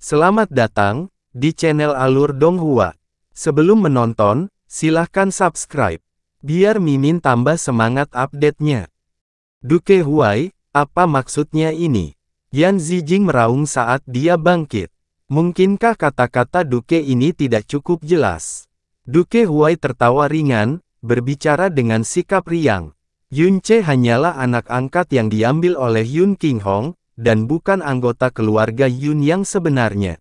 Selamat datang di channel Alur Donghua. Sebelum menonton, silahkan subscribe, biar Mimin tambah semangat update-nya. Duke Huai, apa maksudnya ini? Yan Zijing meraung saat dia bangkit. Mungkinkah kata-kata Duke ini tidak cukup jelas? Duke Huai tertawa ringan, berbicara dengan sikap riang. Yun Ce hanyalah anak angkat yang diambil oleh Yun Qinghong, dan bukan anggota keluarga Yun yang sebenarnya.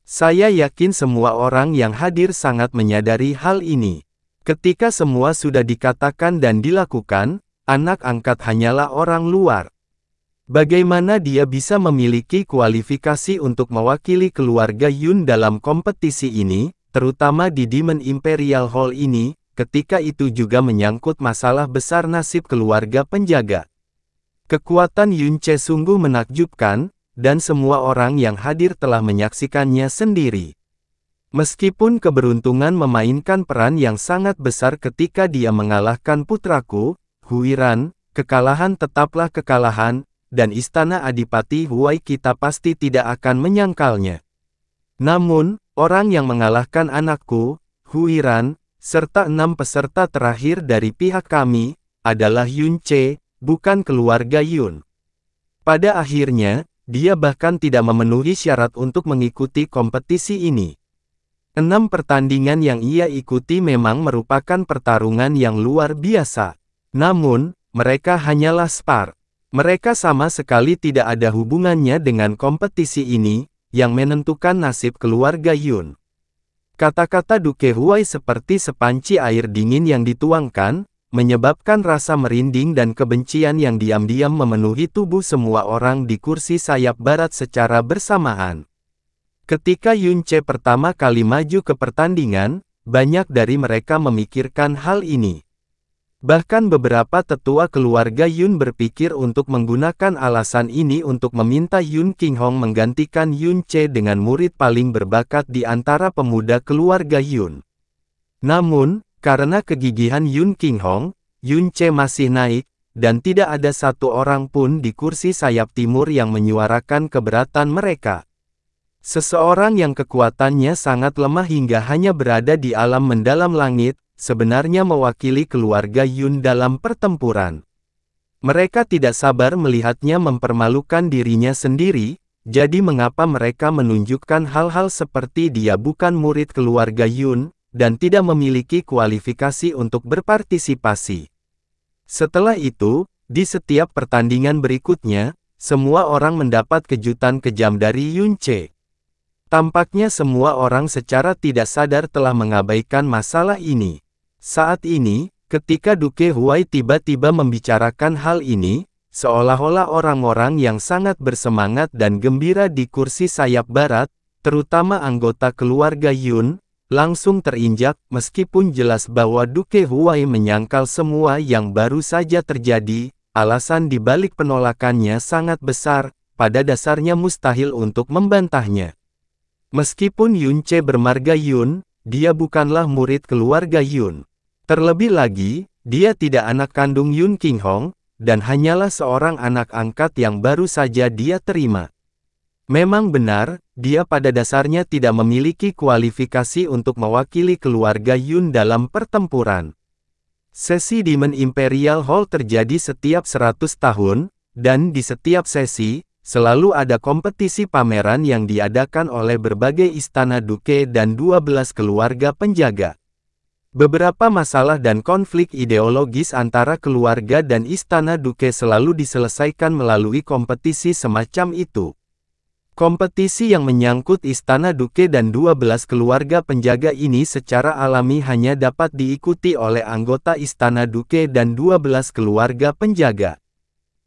Saya yakin semua orang yang hadir sangat menyadari hal ini. Ketika semua sudah dikatakan dan dilakukan, anak angkat hanyalah orang luar. Bagaimana dia bisa memiliki kualifikasi untuk mewakili keluarga Yun dalam kompetisi ini, terutama di Demon Imperial Hall ini, ketika itu juga menyangkut masalah besar nasib keluarga penjaga. Kekuatan Yun Ce sungguh menakjubkan, dan semua orang yang hadir telah menyaksikannya sendiri. Meskipun keberuntungan memainkan peran yang sangat besar ketika dia mengalahkan putraku, Huiran, kekalahan tetaplah kekalahan, dan Istana Adipati Huai kita pasti tidak akan menyangkalnya. Namun, orang yang mengalahkan anakku, Huiran, serta 6 peserta terakhir dari pihak kami, adalah Yun Ce, bukan keluarga Yun. Pada akhirnya, dia bahkan tidak memenuhi syarat untuk mengikuti kompetisi ini. 6 pertandingan yang ia ikuti memang merupakan pertarungan yang luar biasa. Namun, mereka hanyalah spar. Mereka sama sekali tidak ada hubungannya dengan kompetisi ini, yang menentukan nasib keluarga Yun. Kata-kata Duke Huai seperti sepanci air dingin yang dituangkan, menyebabkan rasa merinding dan kebencian yang diam-diam memenuhi tubuh semua orang di kursi sayap barat secara bersamaan. Ketika Yun Ce pertama kali maju ke pertandingan, banyak dari mereka memikirkan hal ini. Bahkan beberapa tetua keluarga Yun berpikir untuk menggunakan alasan ini untuk meminta Yun Qinghong menggantikan Yun Ce dengan murid paling berbakat di antara pemuda keluarga Yun. Namun, karena kegigihan Yun Qinghong, Yun Ce masih naik, dan tidak ada satu orang pun di kursi sayap timur yang menyuarakan keberatan mereka. Seseorang yang kekuatannya sangat lemah hingga hanya berada di alam mendalam langit, sebenarnya mewakili keluarga Yun dalam pertempuran. Mereka tidak sabar melihatnya mempermalukan dirinya sendiri, jadi mengapa mereka menunjukkan hal-hal seperti dia bukan murid keluarga Yun, dan tidak memiliki kualifikasi untuk berpartisipasi. Setelah itu, di setiap pertandingan berikutnya, semua orang mendapat kejutan kejam dari Yun Ce. Tampaknya semua orang secara tidak sadar telah mengabaikan masalah ini. Saat ini, ketika Duke Huai tiba-tiba membicarakan hal ini, seolah-olah orang-orang yang sangat bersemangat dan gembira di kursi sayap barat, terutama anggota keluarga Yun, langsung terinjak, meskipun jelas bahwa Duke Huai menyangkal semua yang baru saja terjadi, alasan dibalik penolakannya sangat besar, pada dasarnya mustahil untuk membantahnya. Meskipun Yun Ce bermarga Yun, dia bukanlah murid keluarga Yun. Terlebih lagi, dia tidak anak kandung Yun Qinghong, dan hanyalah seorang anak angkat yang baru saja dia terima. Memang benar, dia pada dasarnya tidak memiliki kualifikasi untuk mewakili keluarga Yun dalam pertempuran. Sesi Demon Imperial Hall terjadi setiap 100 tahun, dan di setiap sesi, selalu ada kompetisi pameran yang diadakan oleh berbagai istana duke dan 12 keluarga penjaga. Beberapa masalah dan konflik ideologis antara keluarga dan istana duke selalu diselesaikan melalui kompetisi semacam itu. Kompetisi yang menyangkut istana duke dan 12 keluarga penjaga ini secara alami hanya dapat diikuti oleh anggota istana duke dan 12 keluarga penjaga.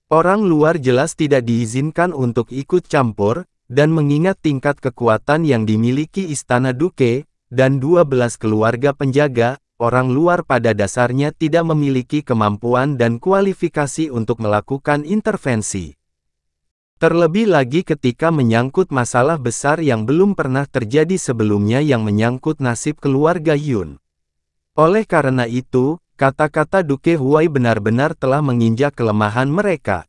Orang luar jelas tidak diizinkan untuk ikut campur, dan mengingat tingkat kekuatan yang dimiliki istana duke, dan 12 keluarga penjaga, orang luar pada dasarnya tidak memiliki kemampuan dan kualifikasi untuk melakukan intervensi. Terlebih lagi ketika menyangkut masalah besar yang belum pernah terjadi sebelumnya yang menyangkut nasib keluarga Yun. Oleh karena itu, kata-kata Duke Huai benar-benar telah menginjak kelemahan mereka.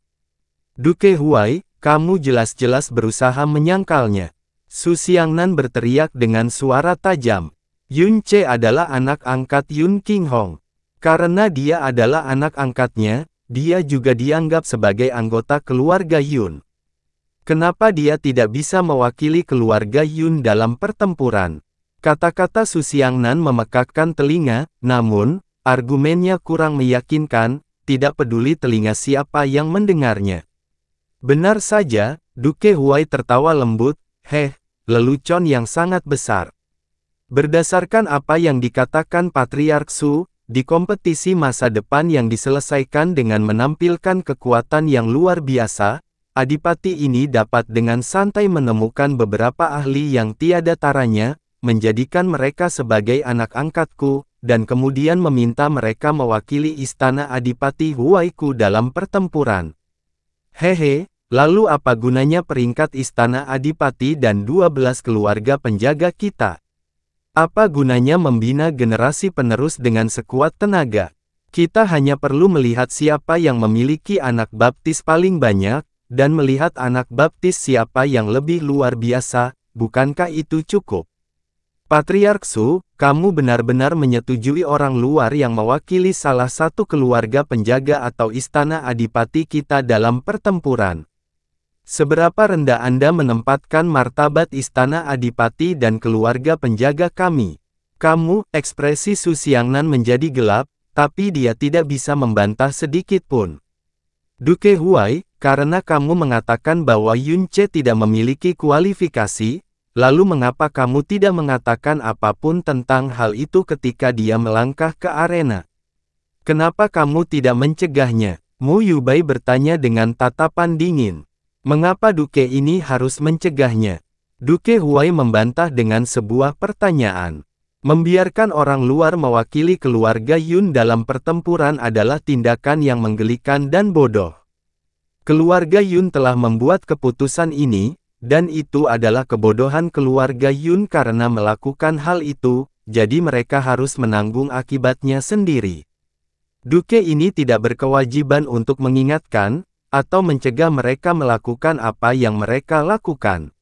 Duke Huai, kamu jelas-jelas berusaha menyangkalnya. Su Xiangnan berteriak dengan suara tajam. Yun Ce adalah anak angkat Yun Qinghong. Karena dia adalah anak angkatnya, dia juga dianggap sebagai anggota keluarga Yun. Kenapa dia tidak bisa mewakili keluarga Yun dalam pertempuran? Kata-kata Su Xiangnan memekakkan telinga, namun, argumennya kurang meyakinkan, tidak peduli telinga siapa yang mendengarnya. Benar saja, Duke Huai tertawa lembut, lelucon yang sangat besar. Berdasarkan apa yang dikatakan Patriark Su, di kompetisi masa depan yang diselesaikan dengan menampilkan kekuatan yang luar biasa, adipati ini dapat dengan santai menemukan beberapa ahli yang tiada taranya, menjadikan mereka sebagai anak angkatku, dan kemudian meminta mereka mewakili istana Adipati Huaiku dalam pertempuran. Lalu apa gunanya peringkat istana Adipati dan 12 keluarga penjaga kita? Apa gunanya membina generasi penerus dengan sekuat tenaga? Kita hanya perlu melihat siapa yang memiliki anak baptis paling banyak, dan melihat anak baptis siapa yang lebih luar biasa, bukankah itu cukup? Patriark Su, kamu benar-benar menyetujui orang luar yang mewakili salah satu keluarga penjaga atau istana adipati kita dalam pertempuran. Seberapa rendah Anda menempatkan martabat istana adipati dan keluarga penjaga kami? Kamu, ekspresi Su Xiangnan menjadi gelap, tapi dia tidak bisa membantah sedikit pun. Duke Huai, karena kamu mengatakan bahwa Yun Ce tidak memiliki kualifikasi, lalu mengapa kamu tidak mengatakan apapun tentang hal itu ketika dia melangkah ke arena? Kenapa kamu tidak mencegahnya? Mu Yubai bertanya dengan tatapan dingin. Mengapa Duke ini harus mencegahnya? Duke Huai membantah dengan sebuah pertanyaan. Membiarkan orang luar mewakili keluarga Yun dalam pertempuran adalah tindakan yang menggelikan dan bodoh. Keluarga Yun telah membuat keputusan ini, dan itu adalah kebodohan keluarga Yun karena melakukan hal itu, jadi mereka harus menanggung akibatnya sendiri. Duke ini tidak berkewajiban untuk mengingatkan, atau mencegah mereka melakukan apa yang mereka lakukan.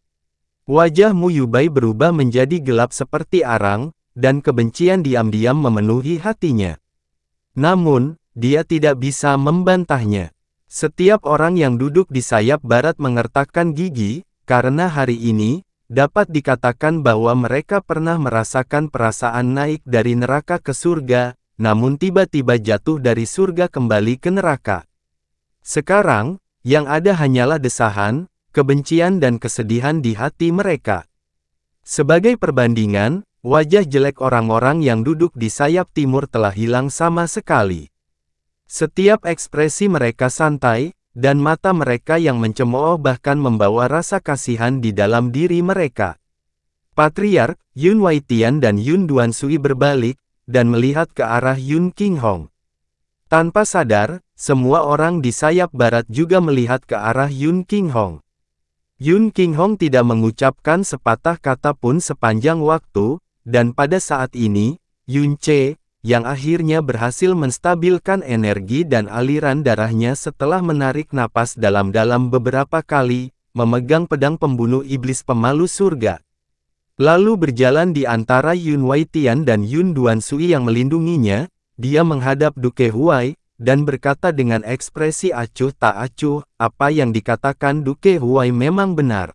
Wajah Mu Yubai berubah menjadi gelap seperti arang, dan kebencian diam-diam memenuhi hatinya. Namun, dia tidak bisa membantahnya. Setiap orang yang duduk di sayap barat mengertakkan gigi, karena hari ini, dapat dikatakan bahwa mereka pernah merasakan perasaan naik dari neraka ke surga, namun tiba-tiba jatuh dari surga kembali ke neraka. Sekarang, yang ada hanyalah desahan, kebencian dan kesedihan di hati mereka. Sebagai perbandingan, wajah jelek orang-orang yang duduk di sayap timur telah hilang sama sekali. Setiap ekspresi mereka santai, dan mata mereka yang mencemooh bahkan membawa rasa kasihan di dalam diri mereka. Patriark, Yun Waitian dan Yun Duansui berbalik, dan melihat ke arah Yun Qinghong. Tanpa sadar, semua orang di sayap barat juga melihat ke arah Yun Qinghong. Yun Qinghong tidak mengucapkan sepatah kata pun sepanjang waktu, dan pada saat ini, Yun Ce, yang akhirnya berhasil menstabilkan energi dan aliran darahnya setelah menarik napas dalam-dalam beberapa kali, memegang pedang pembunuh iblis pemalu surga. Lalu berjalan di antara Yun Waitian dan Yun Duansui yang melindunginya, dia menghadap Duke Huai, dan berkata dengan ekspresi acuh tak acuh, apa yang dikatakan Duke Huai memang benar.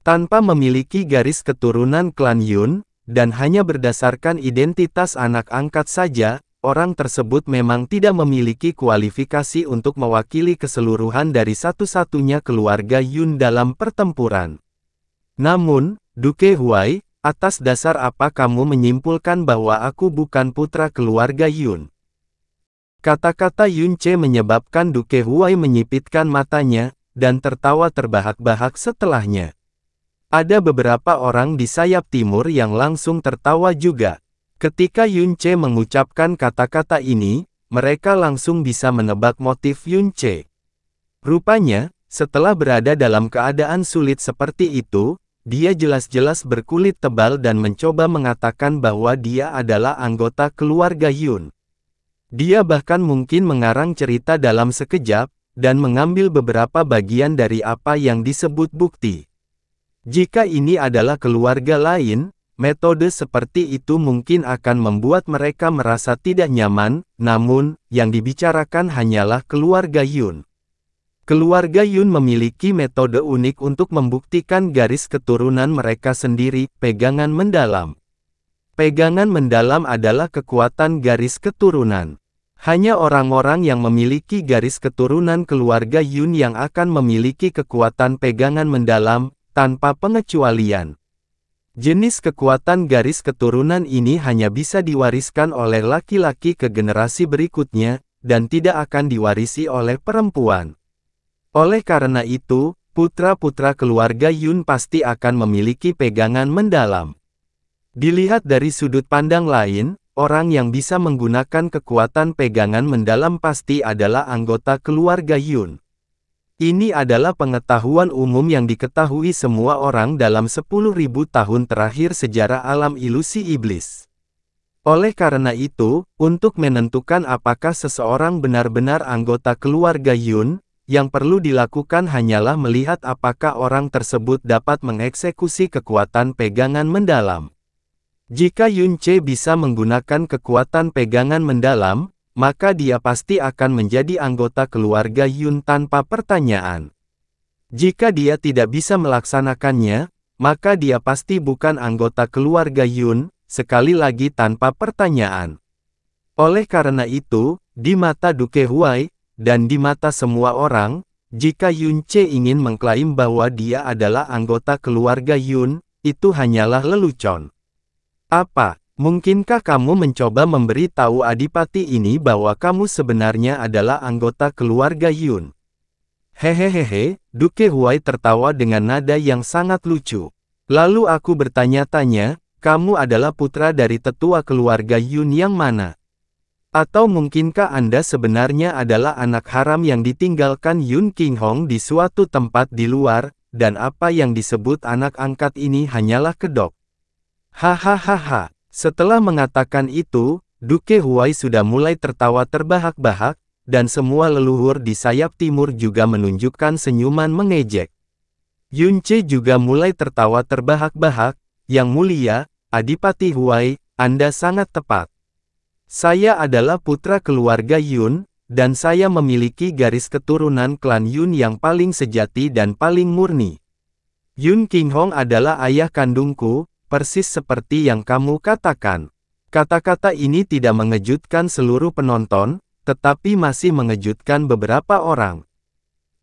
Tanpa memiliki garis keturunan klan Yun, dan hanya berdasarkan identitas anak angkat saja, orang tersebut memang tidak memiliki kualifikasi untuk mewakili keseluruhan dari satu-satunya keluarga Yun dalam pertempuran. Namun, Duke Huai, atas dasar apa kamu menyimpulkan bahwa aku bukan putra keluarga Yun? Kata-kata Yun Ce menyebabkan Duke Huai menyipitkan matanya, dan tertawa terbahak-bahak setelahnya. Ada beberapa orang di sayap timur yang langsung tertawa juga. Ketika Yun Ce mengucapkan kata-kata ini, mereka langsung bisa menebak motif Yun Ce. Rupanya, setelah berada dalam keadaan sulit seperti itu, dia jelas-jelas berkulit tebal dan mencoba mengatakan bahwa dia adalah anggota keluarga Yun. Dia bahkan mungkin mengarang cerita dalam sekejap, dan mengambil beberapa bagian dari apa yang disebut bukti. Jika ini adalah keluarga lain, metode seperti itu mungkin akan membuat mereka merasa tidak nyaman, namun, yang dibicarakan hanyalah keluarga Yun. Keluarga Yun memiliki metode unik untuk membuktikan garis keturunan mereka sendiri, pegangan mendalam. Pegangan mendalam adalah kekuatan garis keturunan. Hanya orang-orang yang memiliki garis keturunan keluarga Yun yang akan memiliki kekuatan pegangan mendalam, tanpa pengecualian. Jenis kekuatan garis keturunan ini hanya bisa diwariskan oleh laki-laki ke generasi berikutnya, dan tidak akan diwarisi oleh perempuan. Oleh karena itu, putra-putra keluarga Yun pasti akan memiliki pegangan mendalam. Dilihat dari sudut pandang lain, orang yang bisa menggunakan kekuatan pegangan mendalam pasti adalah anggota keluarga Yun. Ini adalah pengetahuan umum yang diketahui semua orang dalam 10.000 tahun terakhir sejarah alam ilusi iblis. Oleh karena itu, untuk menentukan apakah seseorang benar-benar anggota keluarga Yun, yang perlu dilakukan hanyalah melihat apakah orang tersebut dapat mengeksekusi kekuatan pegangan mendalam. Jika Yun Ce bisa menggunakan kekuatan pegangan mendalam, maka dia pasti akan menjadi anggota keluarga Yun tanpa pertanyaan. Jika dia tidak bisa melaksanakannya, maka dia pasti bukan anggota keluarga Yun, sekali lagi tanpa pertanyaan. Oleh karena itu, di mata Duke Huai, dan di mata semua orang, jika Yun Ce ingin mengklaim bahwa dia adalah anggota keluarga Yun, itu hanyalah lelucon. Apa, mungkinkah kamu mencoba memberi tahu adipati ini bahwa kamu sebenarnya adalah anggota keluarga Yun? Hehehehe, Duke Huai tertawa dengan nada yang sangat lucu. Lalu aku bertanya-tanya, kamu adalah putra dari tetua keluarga Yun yang mana? Atau mungkinkah Anda sebenarnya adalah anak haram yang ditinggalkan Yun Qinghong di suatu tempat di luar, dan apa yang disebut anak angkat ini hanyalah kedok? Hahaha. Setelah mengatakan itu, Duke Huai sudah mulai tertawa terbahak-bahak, dan semua leluhur di sayap timur juga menunjukkan senyuman mengejek. Yun Ce juga mulai tertawa terbahak-bahak, Yang mulia, Adipati Huai, Anda sangat tepat. Saya adalah putra keluarga Yun, dan saya memiliki garis keturunan klan Yun yang paling sejati dan paling murni. Yun Qinghong adalah ayah kandungku, persis seperti yang kamu katakan. Kata-kata ini tidak mengejutkan seluruh penonton, tetapi masih mengejutkan beberapa orang.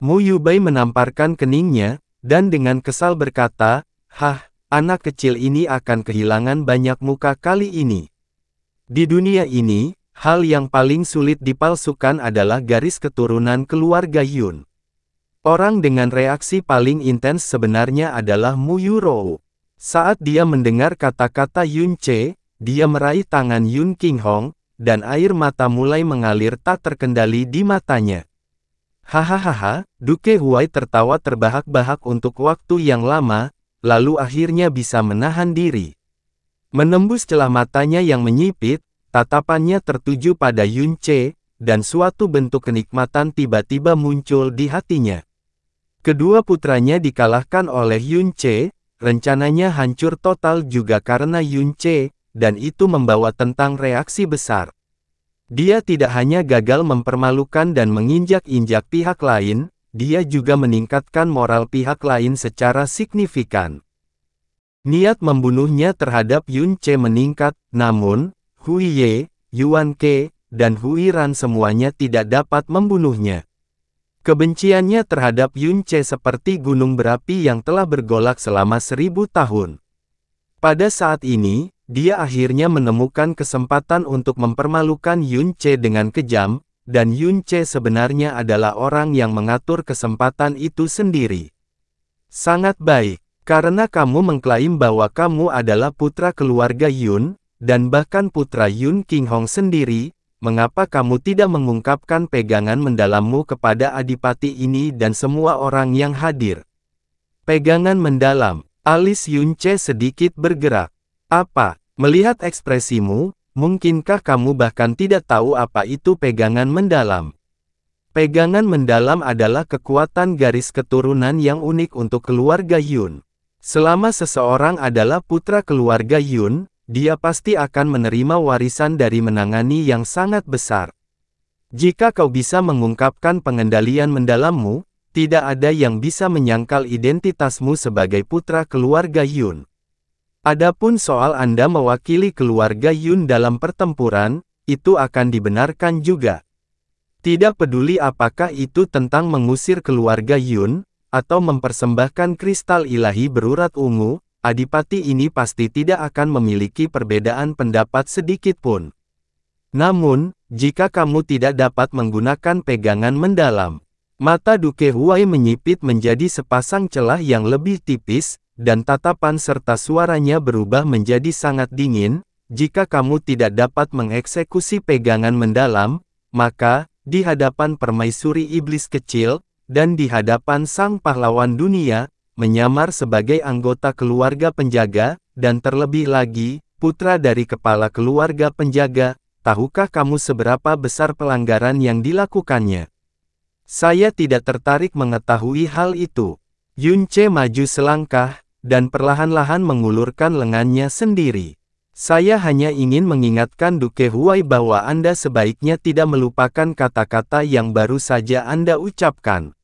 Mu Yubai menamparkan keningnya, dan dengan kesal berkata, "Hah, anak kecil ini akan kehilangan banyak muka kali ini." Di dunia ini, hal yang paling sulit dipalsukan adalah garis keturunan keluarga Yun. Orang dengan reaksi paling intens sebenarnya adalah Mu Yurou. Saat dia mendengar kata-kata Yun Ce, dia meraih tangan Yun Qinghong, dan air mata mulai mengalir tak terkendali di matanya. Hahaha, Duke Huai tertawa terbahak-bahak untuk waktu yang lama, lalu akhirnya bisa menahan diri. Menembus celah matanya yang menyipit, tatapannya tertuju pada Yun Ce, dan suatu bentuk kenikmatan tiba-tiba muncul di hatinya. Kedua putranya dikalahkan oleh Yun Ce, rencananya hancur total juga karena Yun Ce, dan itu membawa tentang reaksi besar. Dia tidak hanya gagal mempermalukan dan menginjak-injak pihak lain, dia juga meningkatkan moral pihak lain secara signifikan. Niat membunuhnya terhadap Yun Ce meningkat, namun, Hui Ye, Yuan Ke, dan Hui Ran semuanya tidak dapat membunuhnya. Kebenciannya terhadap Yun Ce seperti gunung berapi yang telah bergolak selama 1000 tahun. Pada saat ini, dia akhirnya menemukan kesempatan untuk mempermalukan Yun Ce dengan kejam, dan Yun Ce sebenarnya adalah orang yang mengatur kesempatan itu sendiri. Sangat baik. Karena kamu mengklaim bahwa kamu adalah putra keluarga Yun, dan bahkan putra Yun Qinghong sendiri, mengapa kamu tidak mengungkapkan pegangan mendalammu kepada adipati ini dan semua orang yang hadir? Pegangan mendalam, alis Yun Ce sedikit bergerak. Apa, melihat ekspresimu, mungkinkah kamu bahkan tidak tahu apa itu pegangan mendalam? Pegangan mendalam adalah kekuatan garis keturunan yang unik untuk keluarga Yun. Selama seseorang adalah putra keluarga Yun, dia pasti akan menerima warisan dari menangani yang sangat besar. Jika kau bisa mengungkapkan pengendalian mendalammu, tidak ada yang bisa menyangkal identitasmu sebagai putra keluarga Yun. Adapun soal Anda mewakili keluarga Yun dalam pertempuran, itu akan dibenarkan juga. Tidak peduli apakah itu tentang mengusir keluarga Yun, atau mempersembahkan kristal ilahi berurat ungu, adipati ini pasti tidak akan memiliki perbedaan pendapat sedikit pun. Namun, jika kamu tidak dapat menggunakan pegangan mendalam, mata Duke Huai menyipit menjadi sepasang celah yang lebih tipis, dan tatapan serta suaranya berubah menjadi sangat dingin. Jika kamu tidak dapat mengeksekusi pegangan mendalam, maka, di hadapan permaisuri iblis kecil, dan di hadapan sang pahlawan dunia, menyamar sebagai anggota keluarga penjaga, dan terlebih lagi, putra dari kepala keluarga penjaga, tahukah kamu seberapa besar pelanggaran yang dilakukannya? Saya tidak tertarik mengetahui hal itu. Yun Ce maju selangkah, dan perlahan-lahan mengulurkan lengannya sendiri. Saya hanya ingin mengingatkan Duke Huai bahwa Anda sebaiknya tidak melupakan kata-kata yang baru saja Anda ucapkan.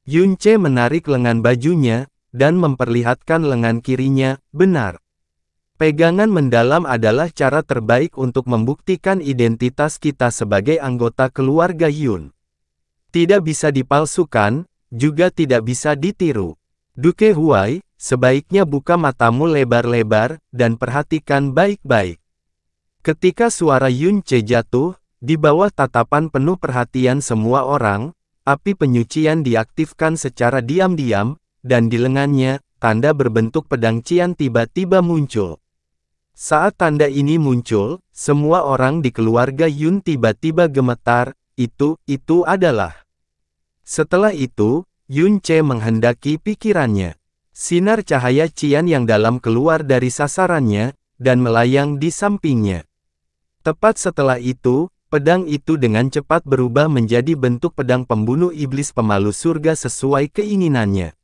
Yun Ce menarik lengan bajunya, dan memperlihatkan lengan kirinya. Benar. Pegangan mendalam adalah cara terbaik untuk membuktikan identitas kita sebagai anggota keluarga Yun. Tidak bisa dipalsukan, juga tidak bisa ditiru. Duke Huai, sebaiknya buka matamu lebar-lebar, dan perhatikan baik-baik. Ketika suara Yun Ce jatuh, di bawah tatapan penuh perhatian semua orang, api penyucian diaktifkan secara diam-diam, dan di lengannya, tanda berbentuk pedang cian tiba-tiba muncul. Saat tanda ini muncul, semua orang di keluarga Yun tiba-tiba gemetar. Itu adalah. Setelah itu, Yun Ce menghendaki pikirannya. Sinar cahaya cian yang dalam keluar dari sasarannya, dan melayang di sampingnya. Tepat setelah itu, pedang itu dengan cepat berubah menjadi bentuk pedang pembunuh iblis pemalu surga sesuai keinginannya.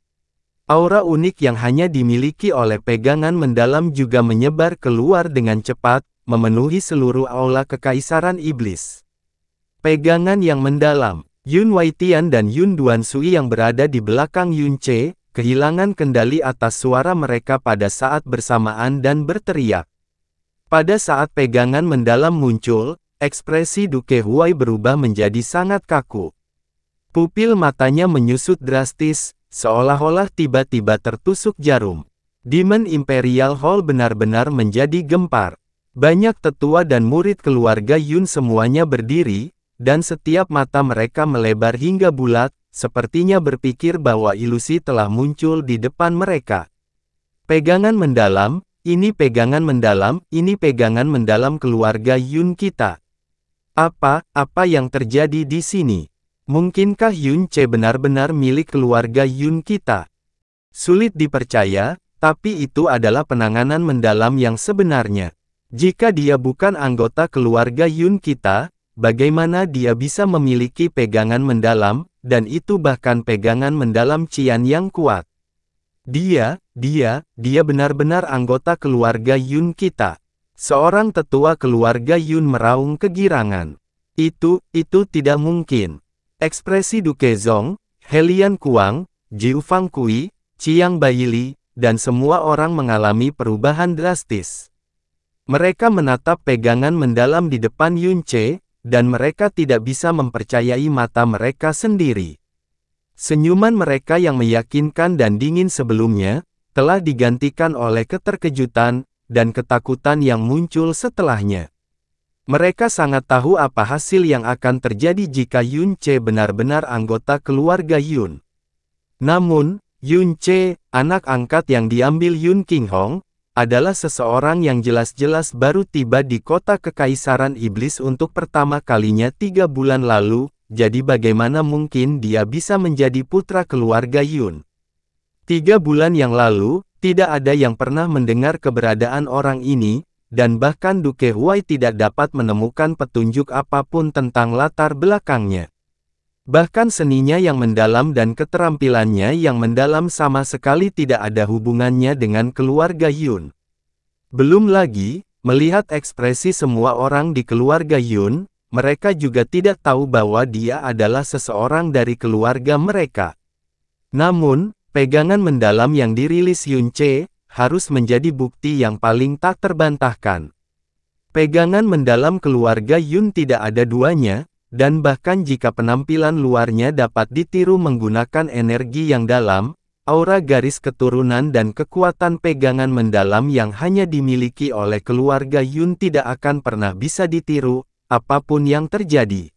Aura unik yang hanya dimiliki oleh pegangan mendalam juga menyebar keluar dengan cepat, memenuhi seluruh aula kekaisaran iblis. Pegangan yang mendalam. Yun Waitian dan Yun Duansui yang berada di belakang Yun Ce, kehilangan kendali atas suara mereka pada saat bersamaan dan berteriak. Pada saat pegangan mendalam muncul, ekspresi Duke Huai berubah menjadi sangat kaku. Pupil matanya menyusut drastis, seolah-olah tiba-tiba tertusuk jarum. Demon Imperial Hall benar-benar menjadi gempar. Banyak tetua dan murid keluarga Yun semuanya berdiri, dan setiap mata mereka melebar hingga bulat, sepertinya berpikir bahwa ilusi telah muncul di depan mereka. Pegangan mendalam, ini pegangan mendalam keluarga Yun kita. Apa yang terjadi di sini? Mungkinkah Yun Ce benar-benar milik keluarga Yun kita? Sulit dipercaya, tapi itu adalah penanganan mendalam yang sebenarnya. Jika dia bukan anggota keluarga Yun kita, bagaimana dia bisa memiliki pegangan mendalam, dan itu bahkan pegangan mendalam cian yang kuat? Dia benar-benar anggota keluarga Yun kita. Seorang tetua keluarga Yun meraung kegirangan. Itu tidak mungkin. Ekspresi Duke Zong, Helian Kuang, Jiu Fang Kui, Chiang Baili, dan semua orang mengalami perubahan drastis. Mereka menatap pegangan mendalam di depan Yun Ce, dan mereka tidak bisa mempercayai mata mereka sendiri. Senyuman mereka yang meyakinkan dan dingin sebelumnya, telah digantikan oleh keterkejutan, dan ketakutan yang muncul setelahnya. Mereka sangat tahu apa hasil yang akan terjadi jika Yun Ce benar-benar anggota keluarga Yun. Namun, Yun Ce, anak angkat yang diambil Yun Qinghong, adalah seseorang yang jelas-jelas baru tiba di kota kekaisaran iblis untuk pertama kalinya 3 bulan lalu, jadi bagaimana mungkin dia bisa menjadi putra keluarga Yun? 3 bulan yang lalu, tidak ada yang pernah mendengar keberadaan orang ini, dan bahkan Duke Huai tidak dapat menemukan petunjuk apapun tentang latar belakangnya. Bahkan seninya yang mendalam dan keterampilannya yang mendalam sama sekali tidak ada hubungannya dengan keluarga Yun. Belum lagi, melihat ekspresi semua orang di keluarga Yun, mereka juga tidak tahu bahwa dia adalah seseorang dari keluarga mereka. Namun, pegangan mendalam yang dirilis Yun Che, harus menjadi bukti yang paling tak terbantahkan. Pegangan mendalam keluarga Yun tidak ada duanya, dan bahkan jika penampilan luarnya dapat ditiru menggunakan energi yang dalam, aura garis keturunan dan kekuatan pegangan mendalam yang hanya dimiliki oleh keluarga Yun tidak akan pernah bisa ditiru, apapun yang terjadi.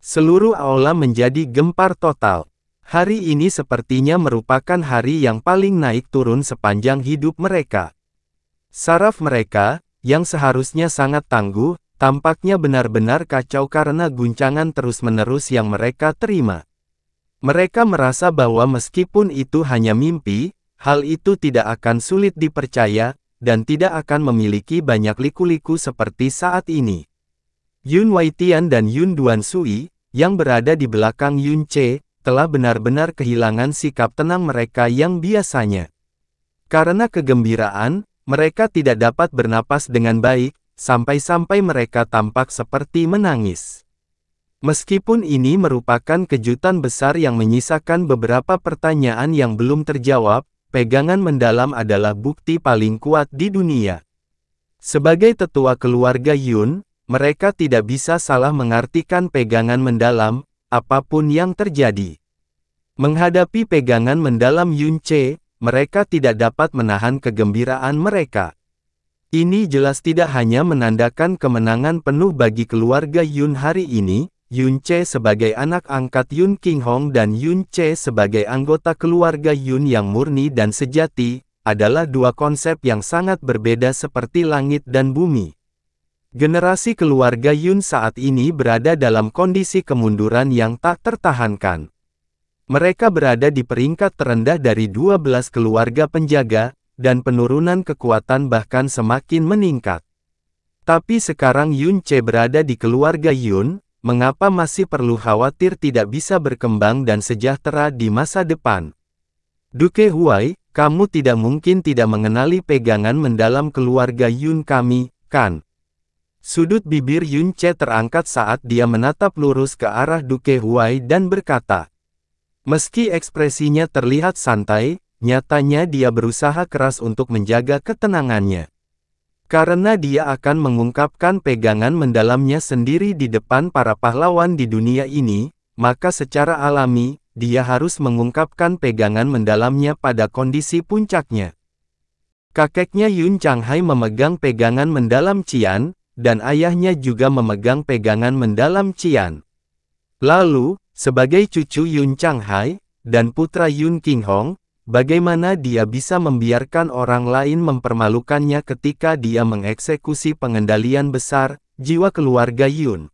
Seluruh aula menjadi gempar total. Hari ini sepertinya merupakan hari yang paling naik turun sepanjang hidup mereka. Saraf mereka, yang seharusnya sangat tangguh, tampaknya benar-benar kacau karena guncangan terus-menerus yang mereka terima. Mereka merasa bahwa meskipun itu hanya mimpi, hal itu tidak akan sulit dipercaya, dan tidak akan memiliki banyak liku-liku seperti saat ini. Yun Waitian dan Yun Duansui, yang berada di belakang Yun Che, telah benar-benar kehilangan sikap tenang mereka yang biasanya. Karena kegembiraan, mereka tidak dapat bernapas dengan baik, sampai-sampai mereka tampak seperti menangis. Meskipun ini merupakan kejutan besar yang menyisakan beberapa pertanyaan yang belum terjawab, pegangan mendalam adalah bukti paling kuat di dunia. Sebagai tetua keluarga Yun, mereka tidak bisa salah mengartikan pegangan mendalam, apapun yang terjadi. Menghadapi pegangan mendalam Yun Che, mereka tidak dapat menahan kegembiraan mereka. Ini jelas tidak hanya menandakan kemenangan penuh bagi keluarga Yun hari ini, Yun Che sebagai anak angkat Yun Qinghong dan Yun Che sebagai anggota keluarga Yun yang murni dan sejati, adalah dua konsep yang sangat berbeda seperti langit dan bumi. Generasi keluarga Yun saat ini berada dalam kondisi kemunduran yang tak tertahankan. Mereka berada di peringkat terendah dari 12 keluarga penjaga, dan penurunan kekuatan bahkan semakin meningkat. Tapi sekarang Yun Che berada di keluarga Yun, mengapa masih perlu khawatir tidak bisa berkembang dan sejahtera di masa depan? Duke Huai, kamu tidak mungkin tidak mengenali pegangan mendalam keluarga Yun kami, kan? Sudut bibir Yun Che terangkat saat dia menatap lurus ke arah Duke Huai dan berkata. Meski ekspresinya terlihat santai, nyatanya dia berusaha keras untuk menjaga ketenangannya. Karena dia akan mengungkapkan pegangan mendalamnya sendiri di depan para pahlawan di dunia ini, maka secara alami, dia harus mengungkapkan pegangan mendalamnya pada kondisi puncaknya. Kakeknya Yun Changhai memegang pegangan mendalam Qian, dan ayahnya juga memegang pegangan mendalam Qian. Lalu, sebagai cucu Yun Changhai, dan putra Yun Qinghong, bagaimana dia bisa membiarkan orang lain mempermalukannya ketika dia mengeksekusi pengendalian besar, jiwa keluarga Yun.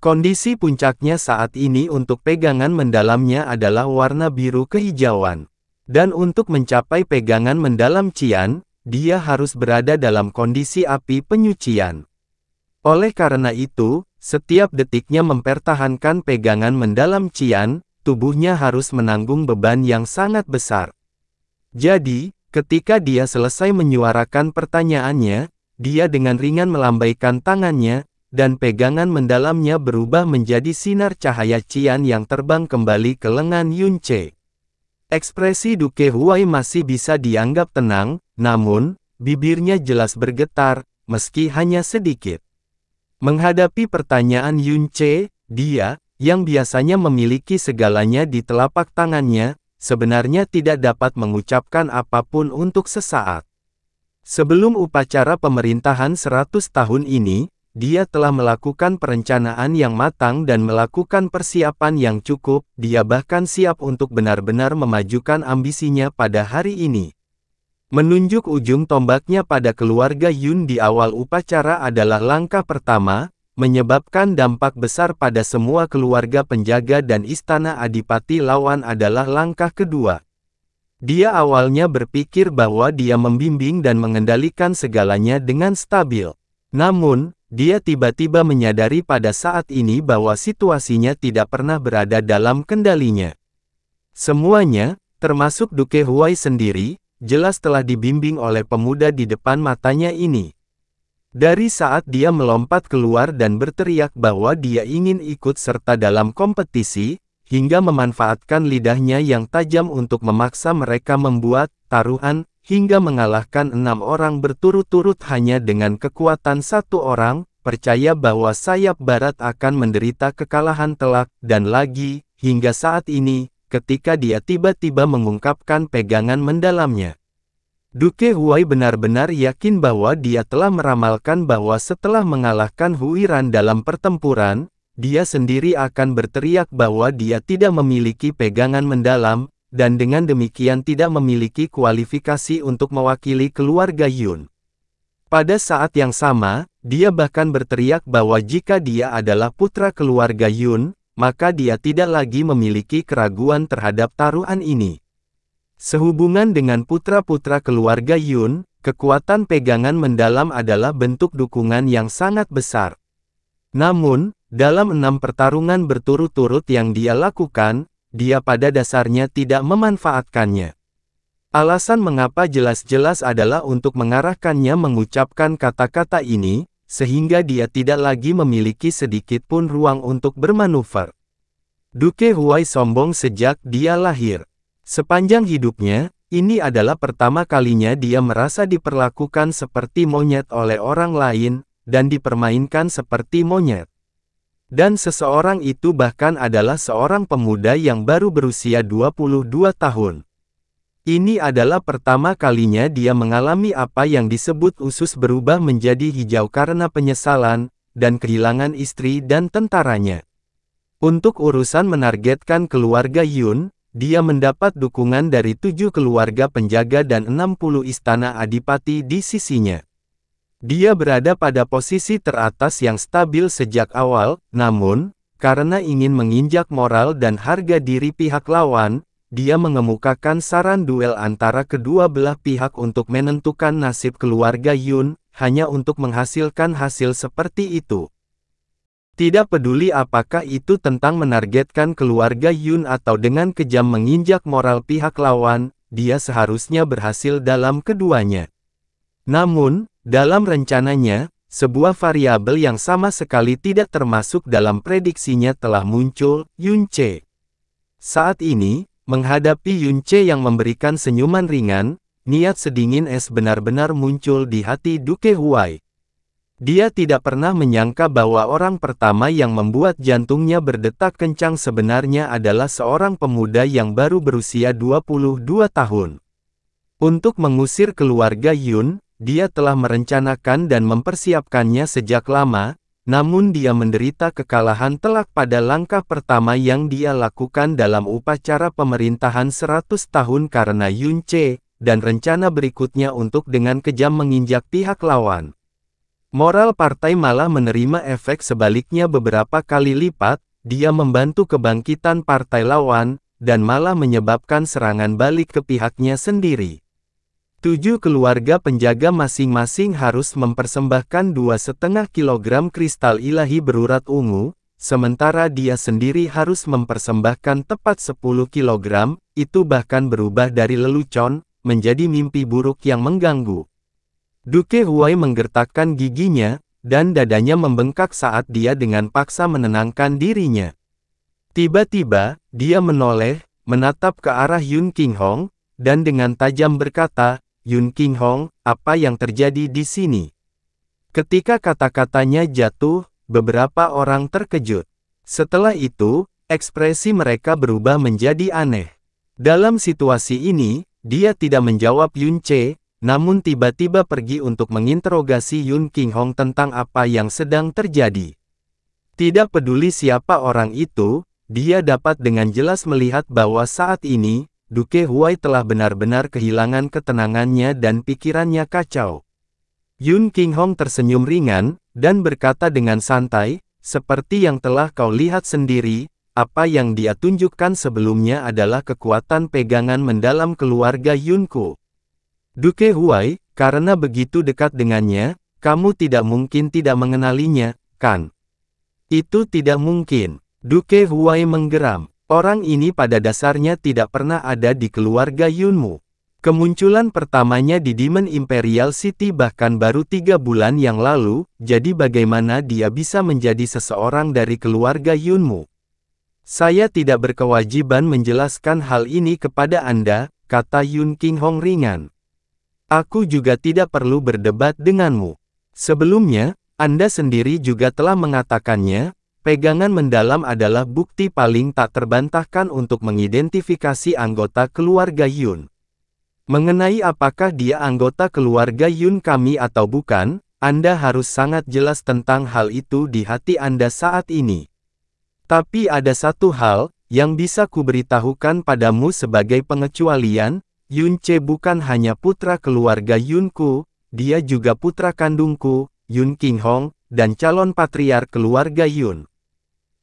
Kondisi puncaknya saat ini untuk pegangan mendalamnya adalah warna biru kehijauan. Dan untuk mencapai pegangan mendalam Qian, dia harus berada dalam kondisi api penyucian. Oleh karena itu, setiap detiknya mempertahankan pegangan mendalam Qian, tubuhnya harus menanggung beban yang sangat besar. Jadi, ketika dia selesai menyuarakan pertanyaannya, dia dengan ringan melambaikan tangannya, dan pegangan mendalamnya berubah menjadi sinar cahaya Qian yang terbang kembali ke lengan Yun Che. Ekspresi Duke Huai masih bisa dianggap tenang, namun, bibirnya jelas bergetar, meski hanya sedikit. Menghadapi pertanyaan Yun Che, dia, yang biasanya memiliki segalanya di telapak tangannya, sebenarnya tidak dapat mengucapkan apapun untuk sesaat. Sebelum upacara pemerintahan 100 tahun ini, dia telah melakukan perencanaan yang matang dan melakukan persiapan yang cukup, dia bahkan siap untuk benar-benar memajukan ambisinya pada hari ini. Menunjuk ujung tombaknya pada keluarga Yun di awal upacara adalah langkah pertama, menyebabkan dampak besar pada semua keluarga penjaga dan istana adipati lawan adalah langkah kedua. Dia awalnya berpikir bahwa dia membimbing dan mengendalikan segalanya dengan stabil. Namun, dia tiba-tiba menyadari pada saat ini bahwa situasinya tidak pernah berada dalam kendalinya. Semuanya, termasuk Duke Huai sendiri, jelas telah dibimbing oleh pemuda di depan matanya ini. Dari saat dia melompat keluar dan berteriak bahwa dia ingin ikut serta dalam kompetisi, hingga memanfaatkan lidahnya yang tajam untuk memaksa mereka membuat taruhan, hingga mengalahkan 6 orang berturut-turut hanya dengan kekuatan 1 orang, percaya bahwa sayap barat akan menderita kekalahan telak, dan lagi, hingga saat ini, ketika dia tiba-tiba mengungkapkan pegangan mendalamnya. Duke Huai benar-benar yakin bahwa dia telah meramalkan bahwa setelah mengalahkan Huiran dalam pertempuran, dia sendiri akan berteriak bahwa dia tidak memiliki pegangan mendalam, dan dengan demikian tidak memiliki kualifikasi untuk mewakili keluarga Yun. Pada saat yang sama, dia bahkan berteriak bahwa jika dia adalah putra keluarga Yun, maka dia tidak lagi memiliki keraguan terhadap taruhan ini. Sehubungan dengan putra-putra keluarga Yun, kekuatan pegangan mendalam adalah bentuk dukungan yang sangat besar. Namun, dalam 6 pertarungan berturut-turut yang dia lakukan, dia pada dasarnya tidak memanfaatkannya. Alasan mengapa jelas-jelas adalah untuk mengarahkannya mengucapkan kata-kata ini, sehingga dia tidak lagi memiliki sedikit pun ruang untuk bermanuver. Duke Huai sombong sejak dia lahir. Sepanjang hidupnya, ini adalah pertama kalinya dia merasa diperlakukan seperti monyet oleh orang lain, dan dipermainkan seperti monyet. Dan seseorang itu bahkan adalah seorang pemuda yang baru berusia 22 tahun. Ini adalah pertama kalinya dia mengalami apa yang disebut usus berubah menjadi hijau karena penyesalan, dan kehilangan istri dan tentaranya. Untuk urusan menargetkan keluarga Yun, dia mendapat dukungan dari 7 keluarga penjaga dan 60 istana adipati di sisinya. Dia berada pada posisi teratas yang stabil sejak awal, namun, karena ingin menginjak moral dan harga diri pihak lawan, dia mengemukakan saran duel antara kedua belah pihak untuk menentukan nasib keluarga Yun, hanya untuk menghasilkan hasil seperti itu. Tidak peduli apakah itu tentang menargetkan keluarga Yun atau dengan kejam menginjak moral pihak lawan, dia seharusnya berhasil dalam keduanya. Namun, dalam rencananya, sebuah variabel yang sama sekali tidak termasuk dalam prediksinya telah muncul, Yun Ce. Saat ini, menghadapi Yun Ce yang memberikan senyuman ringan, niat sedingin es benar-benar muncul di hati Duke Huai. Dia tidak pernah menyangka bahwa orang pertama yang membuat jantungnya berdetak kencang sebenarnya adalah seorang pemuda yang baru berusia 22 tahun. Untuk mengusir keluarga Yun, dia telah merencanakan dan mempersiapkannya sejak lama, namun dia menderita kekalahan telak pada langkah pertama yang dia lakukan dalam upacara pemerintahan 100 tahun karena Yun Ce, dan rencana berikutnya untuk dengan kejam menginjak pihak lawan. Moral partai malah menerima efek sebaliknya beberapa kali lipat, dia membantu kebangkitan partai lawan, dan malah menyebabkan serangan balik ke pihaknya sendiri. 7 keluarga penjaga masing-masing harus mempersembahkan 2,5 kg kristal ilahi berurat ungu, sementara dia sendiri harus mempersembahkan tepat 10 kg, itu bahkan berubah dari lelucon, menjadi mimpi buruk yang mengganggu. Duke Huai menggertakkan giginya, dan dadanya membengkak saat dia dengan paksa menenangkan dirinya. Tiba-tiba, dia menoleh, menatap ke arah Yun Qinghong, dan dengan tajam berkata, "Yun Qinghong, apa yang terjadi di sini?" Ketika kata-katanya jatuh, beberapa orang terkejut. Setelah itu, ekspresi mereka berubah menjadi aneh. Dalam situasi ini, dia tidak menjawab Yun Ce, namun tiba-tiba pergi untuk menginterogasi Yun Qinghong tentang apa yang sedang terjadi. Tidak peduli siapa orang itu, dia dapat dengan jelas melihat bahwa saat ini, Duke Huai telah benar-benar kehilangan ketenangannya dan pikirannya kacau. Yun Qinghong tersenyum ringan, dan berkata dengan santai, "Seperti yang telah kau lihat sendiri, apa yang dia tunjukkan sebelumnya adalah kekuatan pegangan mendalam keluarga Yunku." Duke Huai, karena begitu dekat dengannya, Kamu tidak mungkin tidak mengenalinya, kan? Itu tidak mungkin. Duke Huai menggeram. Orang ini pada dasarnya tidak pernah ada di keluarga Yunmu. Kemunculan pertamanya di Demon Imperial City bahkan baru 3 bulan yang lalu, jadi bagaimana dia bisa menjadi seseorang dari keluarga Yunmu? Saya tidak berkewajiban menjelaskan hal ini kepada Anda, kata Yun Qinghong ringan. Aku juga tidak perlu berdebat denganmu. Sebelumnya, Anda sendiri juga telah mengatakannya, pegangan mendalam adalah bukti paling tak terbantahkan untuk mengidentifikasi anggota keluarga Yun. Mengenai apakah dia anggota keluarga Yun kami atau bukan, Anda harus sangat jelas tentang hal itu di hati Anda saat ini. Tapi ada satu hal, yang bisa kuberitahukan padamu sebagai pengecualian, Yun Ce bukan hanya putra keluarga Yunku, dia juga putra kandungku, Yun Qinghong, dan calon patriark keluarga Yun.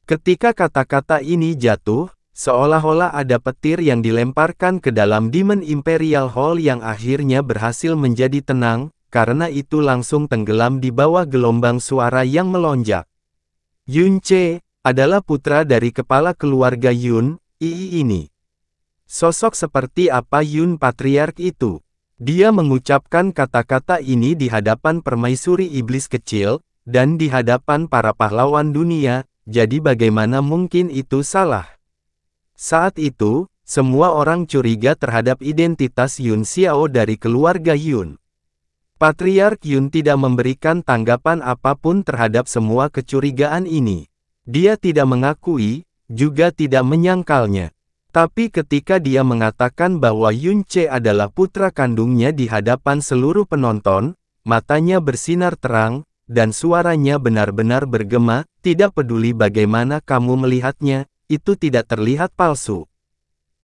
Ketika kata-kata ini jatuh, seolah-olah ada petir yang dilemparkan ke dalam Demon Imperial Hall yang akhirnya berhasil menjadi tenang, karena itu langsung tenggelam di bawah gelombang suara yang melonjak. Yun Ce adalah putra dari kepala keluarga Yun, ini. Sosok seperti apa Yun Patriark itu? Dia mengucapkan kata-kata ini di hadapan permaisuri iblis kecil, dan di hadapan para pahlawan dunia, jadi bagaimana mungkin itu salah? Saat itu, semua orang curiga terhadap identitas Yun Xiao dari keluarga Yun. Patriark Yun tidak memberikan tanggapan apapun terhadap semua kecurigaan ini. Dia tidak mengakui, juga tidak menyangkalnya. Tapi ketika dia mengatakan bahwa Yun Ce adalah putra kandungnya di hadapan seluruh penonton, matanya bersinar terang, dan suaranya benar-benar bergema, tidak peduli bagaimana kamu melihatnya, itu tidak terlihat palsu.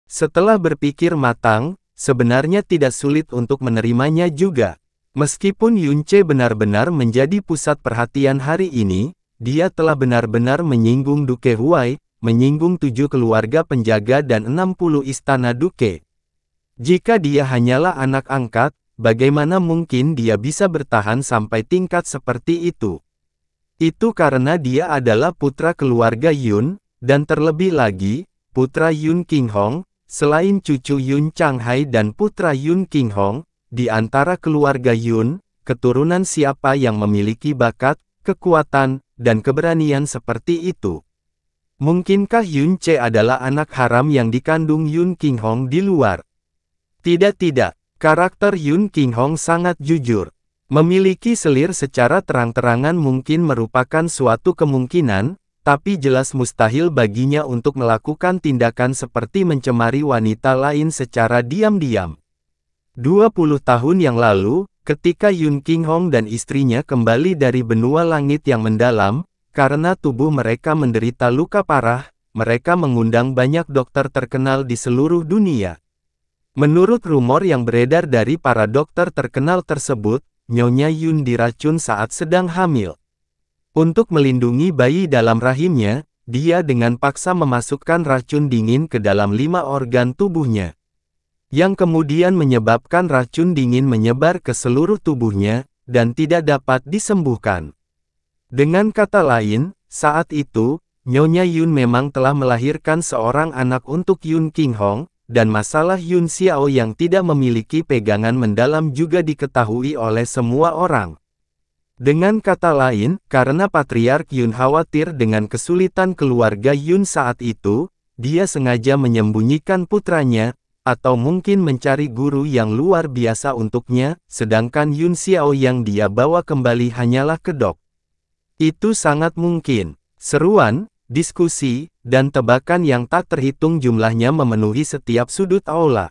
Setelah berpikir matang, sebenarnya tidak sulit untuk menerimanya juga. Meskipun Yun Ce benar-benar menjadi pusat perhatian hari ini, dia telah benar-benar menyinggung Duke Huai, menyinggung 7 keluarga penjaga dan 60 istana Duke. Jika dia hanyalah anak angkat, bagaimana mungkin dia bisa bertahan sampai tingkat seperti itu? Itu karena dia adalah putra keluarga Yun, dan terlebih lagi, putra Yun Qinghong, selain cucu Yun Changhai dan putra Yun Qinghong, di antara keluarga Yun, keturunan siapa yang memiliki bakat, kekuatan, dan keberanian seperti itu? Mungkinkah Yun Ce adalah anak haram yang dikandung Yun Qinghong di luar? Tidak, karakter Yun Qinghong sangat jujur. Memiliki selir secara terang-terangan mungkin merupakan suatu kemungkinan, tapi jelas mustahil baginya untuk melakukan tindakan seperti mencemari wanita lain secara diam-diam. 20 tahun yang lalu, ketika Yun Qinghong dan istrinya kembali dari benua langit yang mendalam, karena tubuh mereka menderita luka parah, mereka mengundang banyak dokter terkenal di seluruh dunia. Menurut rumor yang beredar dari para dokter terkenal tersebut, Nyonya Yun diracun saat sedang hamil. Untuk melindungi bayi dalam rahimnya, dia dengan paksa memasukkan racun dingin ke dalam 5 organ tubuhnya. Yang kemudian menyebabkan racun dingin menyebar ke seluruh tubuhnya, dan tidak dapat disembuhkan. Dengan kata lain, saat itu, Nyonya Yun memang telah melahirkan seorang anak untuk Yun Qinghong, dan masalah Yun Xiao yang tidak memiliki pegangan mendalam juga diketahui oleh semua orang. Dengan kata lain, karena Patriark Yun khawatir dengan kesulitan keluarga Yun saat itu, dia sengaja menyembunyikan putranya, atau mungkin mencari guru yang luar biasa untuknya, sedangkan Yun Xiao yang dia bawa kembali hanyalah kedok. Itu sangat mungkin. Seruan, diskusi, dan tebakan yang tak terhitung jumlahnya memenuhi setiap sudut aula.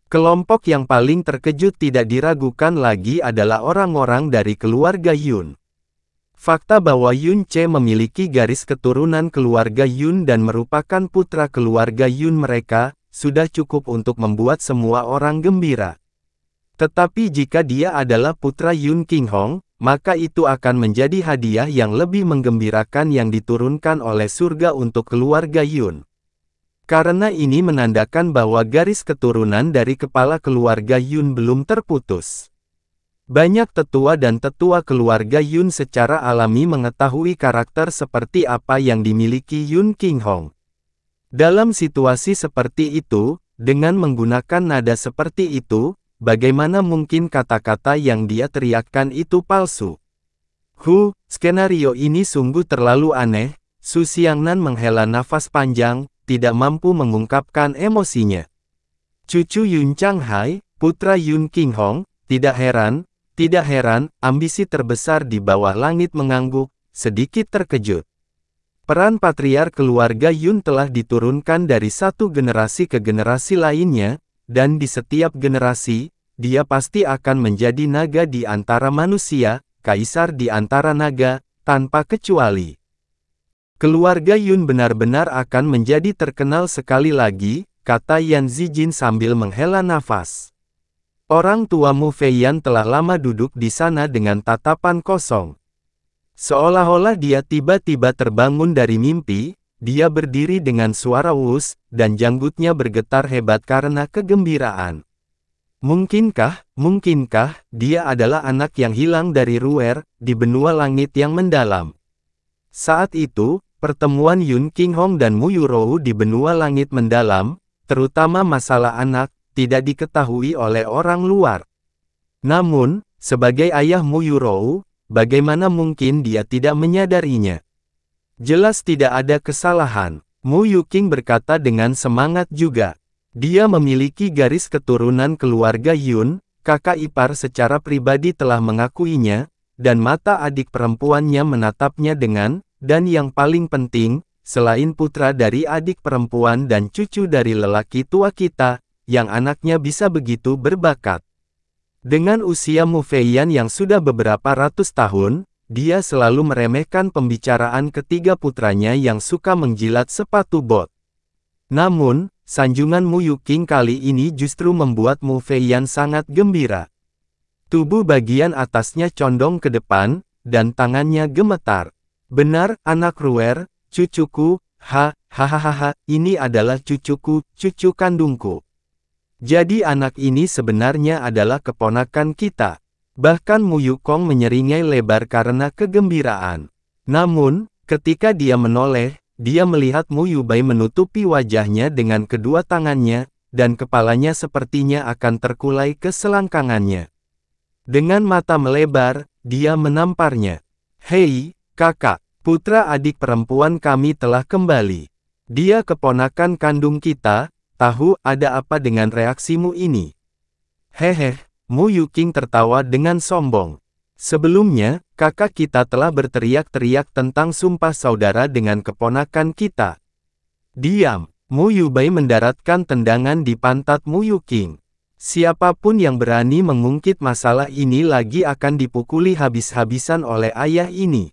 Kelompok yang paling terkejut tidak diragukan lagi adalah orang-orang dari keluarga Yun. Fakta bahwa Yun Ce memiliki garis keturunan keluarga Yun dan merupakan putra keluarga Yun mereka, sudah cukup untuk membuat semua orang gembira. Tetapi jika dia adalah putra Yun Qinghong, maka itu akan menjadi hadiah yang lebih menggembirakan yang diturunkan oleh surga untuk keluarga Yun. Karena ini menandakan bahwa garis keturunan dari kepala keluarga Yun belum terputus. Banyak tetua dan tetua keluarga Yun secara alami mengetahui karakter seperti apa yang dimiliki Yun Qinghong. Dalam situasi seperti itu, dengan menggunakan nada seperti itu, bagaimana mungkin kata-kata yang dia teriakkan itu palsu? Skenario ini sungguh terlalu aneh. Su Xiangnan menghela nafas panjang, tidak mampu mengungkapkan emosinya. Cucu Yun Changhai, putra Yun Qinghong, tidak heran, ambisi terbesar di bawah langit mengangguk, sedikit terkejut. Peran patriar keluarga Yun telah diturunkan dari satu generasi ke generasi lainnya, dan di setiap generasi, dia pasti akan menjadi naga di antara manusia, kaisar di antara naga, tanpa kecuali. Keluarga Yun benar-benar akan menjadi terkenal sekali lagi, kata Yan Zijin sambil menghela nafas. Orang tua Mu Feiyan telah lama duduk di sana dengan tatapan kosong. Seolah-olah dia tiba-tiba terbangun dari mimpi, dia berdiri dengan suara wus, dan janggutnya bergetar hebat karena kegembiraan. Mungkinkah dia adalah anak yang hilang dari Ruer, di benua langit yang mendalam? Saat itu, pertemuan Yun Qinghong dan Mu Yurou di benua langit mendalam, terutama masalah anak, tidak diketahui oleh orang luar. Namun, sebagai ayah Mu Yurou, bagaimana mungkin dia tidak menyadarinya? Jelas tidak ada kesalahan, Mu Yuqing berkata dengan semangat juga. Dia memiliki garis keturunan keluarga Yun, kakak ipar secara pribadi telah mengakuinya, dan mata adik perempuannya menatapnya dan yang paling penting, selain putra dari adik perempuan dan cucu dari lelaki tua kita, yang anaknya bisa begitu berbakat. Dengan usia Mu Feiyan yang sudah beberapa ratus tahun, dia selalu meremehkan pembicaraan ketiga putranya yang suka menjilat sepatu bot. Namun, sanjungan Mu Yuqing kali ini justru membuat Mu Feiyan sangat gembira. Tubuh bagian atasnya condong ke depan, dan tangannya gemetar. Benar, anak Ruer, cucuku, hahaha, ini adalah cucuku, cucu kandungku. Jadi anak ini sebenarnya adalah keponakan kita. Bahkan Mu Yukong menyeringai lebar karena kegembiraan. Namun, ketika dia menoleh, dia melihat Mu Yubai menutupi wajahnya dengan kedua tangannya, dan kepalanya sepertinya akan terkulai ke selangkangannya. Dengan mata melebar, dia menamparnya. Hei, kakak, putra adik perempuan kami telah kembali. Dia keponakan kandung kita, tahu ada apa dengan reaksimu ini? Hehe, Mu Yuqing tertawa dengan sombong. Sebelumnya, kakak kita telah berteriak-teriak tentang sumpah saudara dengan keponakan kita. Diam, Mu Yubai mendaratkan tendangan di pantat Mu Yuqing. Siapapun yang berani mengungkit masalah ini lagi akan dipukuli habis-habisan oleh ayah ini.